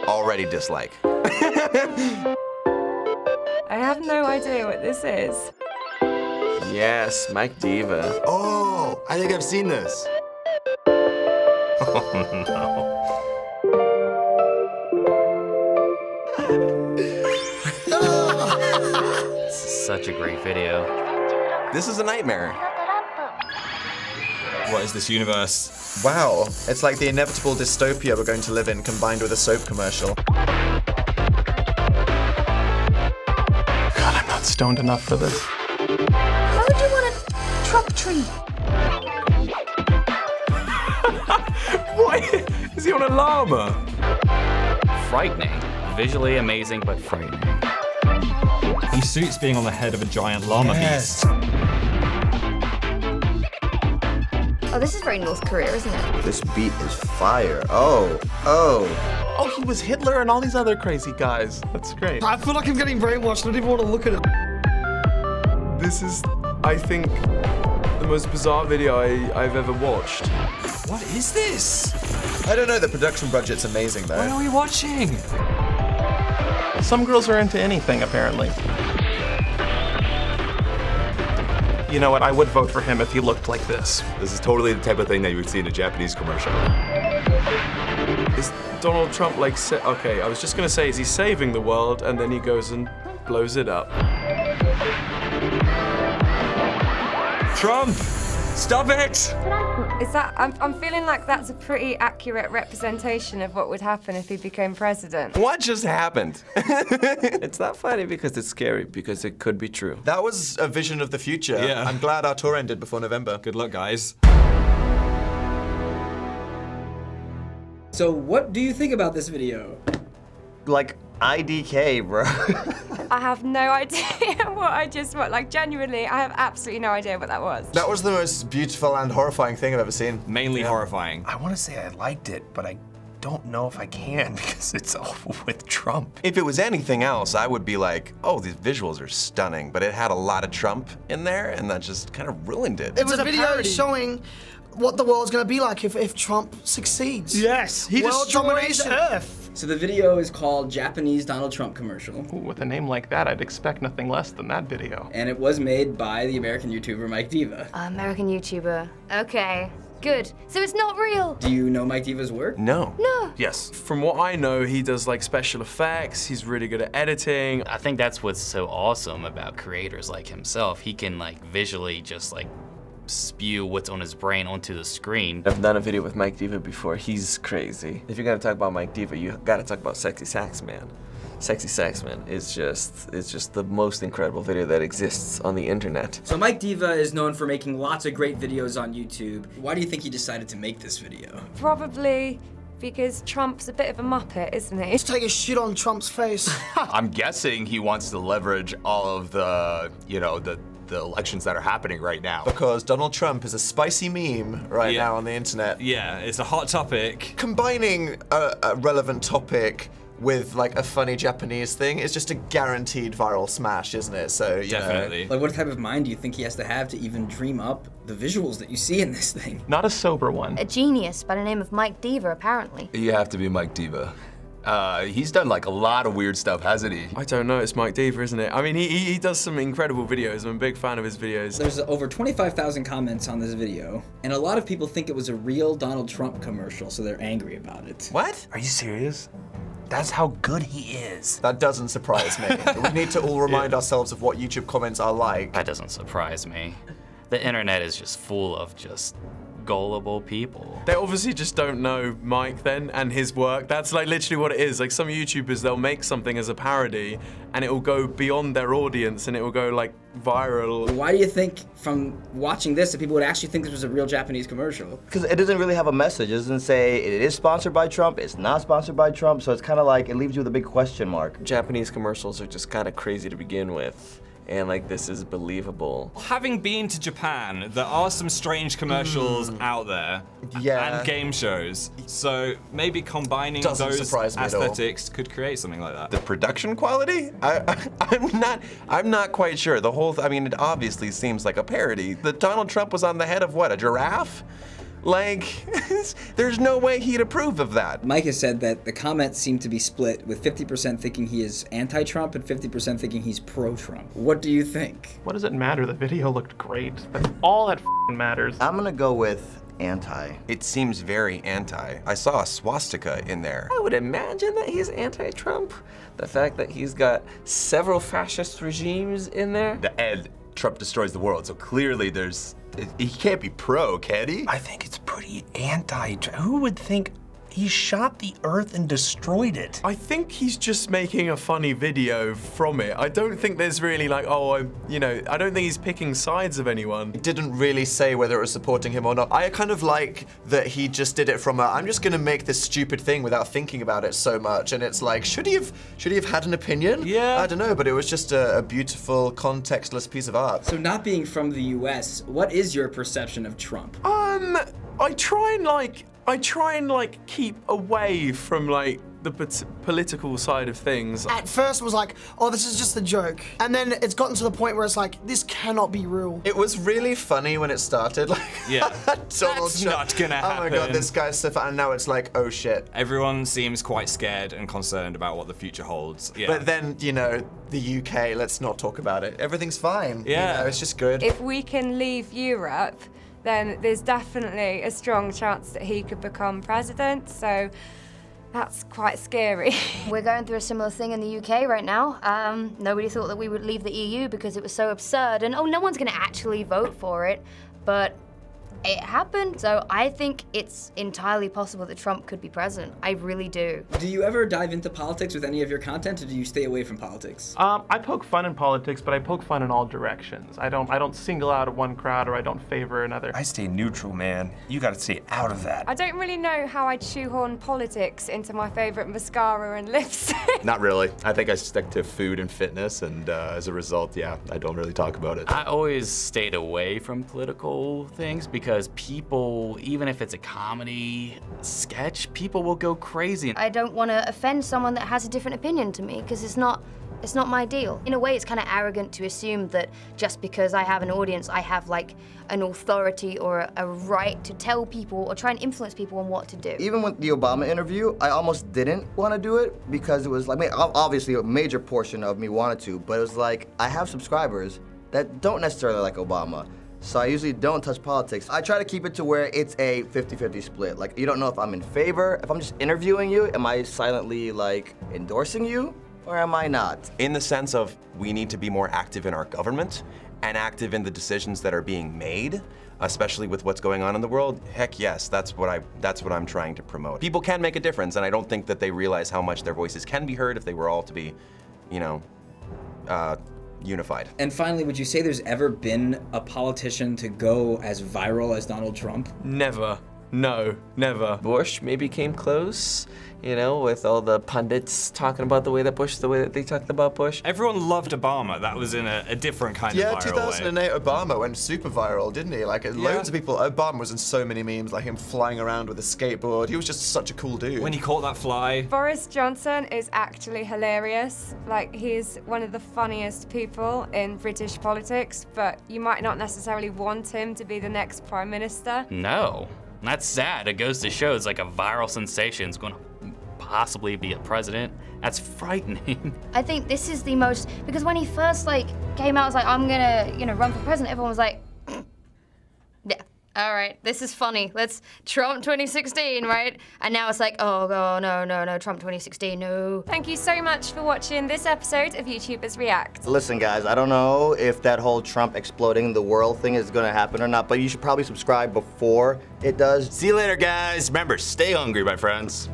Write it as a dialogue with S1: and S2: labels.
S1: already dislike.
S2: I have no idea what this is.
S1: Yes, Mike Diva.
S3: Oh, I think I've seen this.
S1: Oh no.
S4: This is such a great video.
S1: This is a nightmare.
S5: What is this universe?
S3: Wow, it's like the inevitable dystopia we're going to live in combined with a soap commercial.
S6: God, I'm not stoned enough for this.
S2: Why would you want a Trump tree?
S6: What? Is he on a llama?
S4: Frightening. Visually amazing, but frightening.
S5: He suits being on the head of a giant llama beast.
S2: Oh, this is very North Korea, isn't it?
S3: This beat is fire. Oh.
S6: Oh, he was Hitler and all these other crazy guys. That's great.
S7: I feel like I'm getting brainwashed. I don't even want to look at it.
S8: This is, I think, the most bizarre video I've ever watched.
S5: What is this?
S3: I don't know, the production budget's amazing though.
S5: What are we watching?
S6: Some girls are into anything, apparently. You know what? I would vote for him if he looked like this.
S9: This is totally the type of thing that you would see in a Japanese commercial.
S8: Is Donald Trump like, okay, I was just gonna say, is he saving the world? And then he goes and blows it up.
S5: Trump! Stop it!
S2: Is that, I'm feeling like that's a pretty accurate representation of what would happen if he became president.
S1: What just happened? It's not funny because it's scary, because it could be true.
S3: That was a vision of the future.
S5: Yeah.
S3: I'm glad our tour ended before November.
S5: Good luck, guys.
S10: So what do you think about this video?
S3: Like, IDK, bro.
S2: I have no idea what I just watched. Like, genuinely, I have absolutely no idea what that was.
S3: That was the most beautiful and horrifying thing I've ever seen.
S5: Mainly horrifying.
S6: I want to say I liked it, but I don't know if I can because it's all with Trump.
S1: If it was anything else, I would be like, oh, these visuals are stunning, but it had a lot of Trump in there, and that just kind of ruined it.
S7: It was a video showing what the world's gonna be like if Trump succeeds.
S10: Yes,
S7: he destroys Earth.
S10: So the video is called Japanese Donald Trump Commercial.
S6: Ooh, with a name like that, I'd expect nothing less than that video.
S10: And it was made by the American YouTuber Mike Diva.
S2: American YouTuber. Okay, good. So it's not real.
S10: Do you know Mike Diva's work?
S1: No.
S2: No.
S8: Yes. From what I know, he does like special effects. He's really good at editing.
S4: I think that's what's so awesome about creators like himself. He can like visually just like spew what's on his brain onto the screen.
S1: I've done a video with Mike Diva before. He's crazy. If you're gonna talk about Mike Diva, you gotta talk about Sexy Sax Man. Sexy Sax Man is just the most incredible video that exists on the internet.
S10: So Mike Diva is known for making lots of great videos on YouTube. Why do you think he decided to make this video?
S2: Probably because Trump's a bit of a muppet, isn't he?
S7: Let's take a shit on Trump's face.
S9: I'm guessing he wants to leverage all of the, you know, the elections that are happening right now.
S3: Because Donald Trump is a spicy meme right now on the internet.
S5: Yeah, it's a hot topic.
S3: Combining a relevant topic with like a funny Japanese thing is just a guaranteed viral smash, isn't it? So, you
S5: Definitely.
S10: Like, what type of mind do you think he has to have to even dream up the visuals that you see in this thing?
S6: Not a sober one.
S2: A genius by the name of Mike Diva, apparently.
S9: You have to be Mike Diva. He's done like a lot of weird stuff, hasn't he?
S8: I don't know, it's Mike Diva, isn't it? I mean, he does some incredible videos. I'm a big fan of his videos.
S10: There's over 25,000 comments on this video, and a lot of people think it was a real Donald Trump commercial, so they're angry about it.
S1: What?
S6: Are you serious? That's how good he is.
S3: That doesn't surprise me. We need to all remind ourselves of what YouTube comments are like.
S4: That doesn't surprise me. The internet is just full of just gullible people.
S8: They obviously just don't know Mike then and his work. That's like literally what it is. Like some YouTubers, they'll make something as a parody and it will go beyond their audience and it will go like viral.
S10: Why do you think from watching this that people would actually think this was a real Japanese commercial?
S11: Because it doesn't really have a message. It doesn't say it is sponsored by Trump, it's not sponsored by Trump, so it's kind of like it leaves you with a big question mark.
S1: Japanese commercials are just kind of crazy to begin with. And like, this is believable.
S5: Having been to Japan, there are some strange commercials out there.
S3: Yeah.
S5: And game shows. So maybe combining
S3: Doesn't
S5: those
S3: surprise me at all.
S5: aesthetics could create something like that.
S1: The production quality? I'm not quite sure. The whole, I mean, it obviously seems like a parody. The Donald Trump was on the head of what, a giraffe?
S12: Like, there's no way he'd approve of that.
S10: Mike has said that the comments seem to be split, with 50% thinking he is anti-Trump and 50% thinking he's pro-Trump. What do you think?
S13: What does it matter? The video looked great. That's all that matters.
S11: I'm gonna go with anti.
S12: It seems very anti. I saw a swastika in there.
S1: I would imagine that he's anti-Trump. The fact that he's got several fascist regimes in there.
S9: And Trump destroys the world, so clearly he can't be pro, can he?
S6: I think it's pretty anti. Who would think he shot the Earth and destroyed it?
S8: I think he's just making a funny video from it. I don't think there's really like, I don't think he's picking sides of anyone.
S3: He didn't really say whether it was supporting him or not. I kind of like that he just did it from I'm just gonna make this stupid thing without thinking about it so much. And it's like, should he have had an opinion?
S8: Yeah.
S3: I don't know, but it was just a beautiful, contextless piece of art.
S10: So not being from the US, what is your perception of Trump?
S8: I try and like keep away from like the political side of things.
S7: At first it was like, oh, this is just a joke. And then it's gotten to the point where it's like, this cannot be real.
S3: It was really funny when it started. Like,
S5: yeah,
S3: Donald
S5: that's
S3: Trump.
S5: not gonna happen.
S3: Oh my God, this guy's so fun. And now it's like, oh shit.
S5: Everyone seems quite scared and concerned about what the future holds. Yeah.
S3: But then, you know, the UK, let's not talk about it. Everything's fine.
S5: Yeah.
S3: You know, it's just good.
S2: If we can leave Europe, then there's definitely a strong chance that he could become president, so that's quite scary.
S14: We're going through a similar thing in the UK right now. Nobody thought that we would leave the EU because it was so absurd, and no one's gonna actually vote for it, but it happened. So I think it's entirely possible that Trump could be president. I really do.
S10: Do you ever dive into politics with any of your content, or do you stay away from politics?
S13: I poke fun in politics, but I poke fun in all directions. I don't single out one crowd, or I don't favor another.
S6: I stay neutral, man. You gotta stay out of that.
S2: I don't really know how I'd shoehorn politics into my favorite mascara and lipstick.
S9: Not really. I think I stick to food and fitness, and as a result, yeah, I don't really talk about it.
S4: I always stayed away from political things because people, even if it's a comedy sketch, people will go crazy.
S14: I don't want to offend someone that has a different opinion to me, because it's not my deal. In a way, it's kind of arrogant to assume that just because I have an audience, I have like an authority or a right to tell people or try and influence people on what to do.
S11: Even with the Obama interview, I almost didn't want to do it because it was like, obviously a major portion of me wanted to, but it was like, I have subscribers that don't necessarily like Obama. So I usually don't touch politics. I try to keep it to where it's a 50-50 split. Like, you don't know if I'm in favor, if I'm just interviewing you, am I silently like endorsing you, or am I not?
S12: In the sense of, we need to be more active in our government and active in the decisions that are being made, especially with what's going on in the world. Heck yes, that's what I'm trying to promote. People can make a difference, and I don't think that they realize how much their voices can be heard if they were all to be, you know, unified.
S10: And finally, would you say there's ever been a politician to go as viral as Donald Trump?
S8: Never. No, never.
S1: Bush maybe came close, you know, with all the pundits talking about the way that they talked about Bush.
S5: Everyone loved Obama. That was in a different kind of viral way.
S3: 2008 Obama went super viral, didn't he? Like, loads of people, Obama was in so many memes, like him flying around with a skateboard. He was just such a cool dude.
S5: When he caught that fly.
S2: Boris Johnson is actually hilarious. Like, he's one of the funniest people in British politics, but you might not necessarily want him to be the next Prime Minister.
S4: No. That's sad. It goes to show it's like a viral sensation is going to possibly be a president. That's frightening.
S14: I think this is the most, because when he first like came out, I was like, I'm gonna, run for president. Everyone was like, yeah, all right, this is funny. Let's Trump 2016, right? And now it's like, oh no, Trump 2016, no.
S2: Thank you so much for watching this episode of YouTubers React.
S11: Listen, guys, I don't know if that whole Trump exploding the world thing is gonna happen or not, but you should probably subscribe before it does.
S9: See you later, guys. Remember, stay hungry, my friends.